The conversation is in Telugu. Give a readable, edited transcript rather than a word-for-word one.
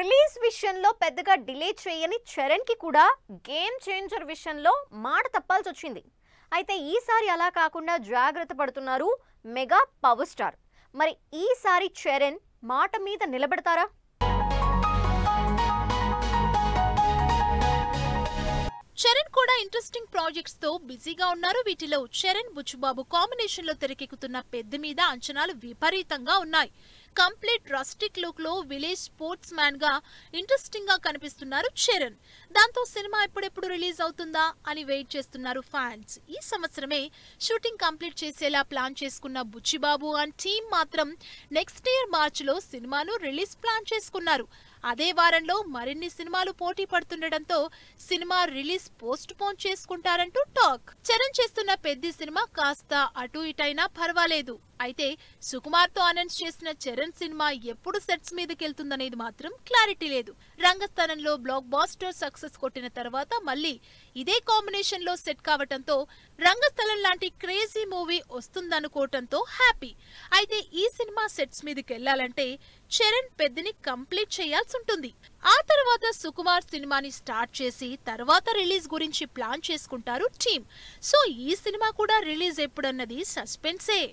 రిలీజ్ విషయంలో పెద్దగా డిలే చేయని చరణ్ కి కూడా గేమ్ చేంజర్ విషయంలో మాట తప్పాల్సి వచ్చింది. అయితే ఈసారి అలా కాకుండా జాగ్రత్త పడుతున్నారు మెగా పవర్ స్టార్. మరి ఈసారి చరణ్ మాట మీద నిలబడతారా? చరణ్ కూడా ఇంట్రెస్టింగ్ ప్రాజెక్ట్స్ తో బిజీగా ఉన్నారు. వీటిలో చరణ్ బుచ్చుబాబు కాంబినేషన్ లో తెరకెక్కుతున్న పెద్ద మీద అంచనాలు విపరీతంగా ఉన్నాయి. కంప్లీట్ రస్టిక్ లుక్ లో విలేజ్ స్పోర్ట్స్ మ్యాన్ గా ఇంట్రెస్టింగ్ గా కనిపిస్తున్నారు చరణ్. దాంతో సినిమా ఎప్పుడెప్పుడు రిలీజ్ అవుతుందా అని వెయిట్ చేస్తున్నారు ఫ్యాన్స్. ఈ సంవత్సరమే షూటింగ్ కంప్లీట్ చేసేలా ప్లాన్ చేసుకున్న బుచ్చిబాబు అండ్ టీమ్ మాత్రం నెక్స్ట్ ఇయర్ మార్చ్ లో సినిమాను రిలీజ్ ప్లాన్ చేసుకున్నారు. అదే వారంలో మరిన్ని సినిమాలు పోటీ పడుతుండటంతో సినిమా రిలీజ్ పోస్ట్ పోన్ చేసుకుంటారంటూ టాక్. చరణ్ చేస్తున్న పెద్ద సినిమా కాస్త అటు ఇటైనా పర్వాలేదు. అయితే సుకుమార్ తో అనౌన్స్ చేసిన చరణ్ సినిమా ఎప్పుడు సెట్స్ మీదకి వెళ్తుందనేది మాత్రం క్లారిటీ లేదు. రంగస్థలంలో బ్లాక్ బాస్టర్ సక్సెస్ కొట్టిన తర్వాత మళ్ళీ ఇదే కాంబినేషన్ లో సెట్ కావటంతో రంగస్థలం లాంటి క్రేజీ మూవీ వస్తుందనుకోవటంతో హ్యాపీ. అయితే ఈ సినిమా సెట్స్ మీదకి వెళ్లాలంటే చరణ్ పెద్దని కంప్లీట్ చేయాల్సి ఉంటుంది. ఆ తర్వాత సుకుమార్ సినిమాని స్టార్ట్ చేసి తర్వాత రిలీజ్ గురించి ప్లాన్ చేసుకుంటారు టీమ్. సో ఈ సినిమా కూడా రిలీజ్ ఎప్పుడన్నది సస్పెన్సే.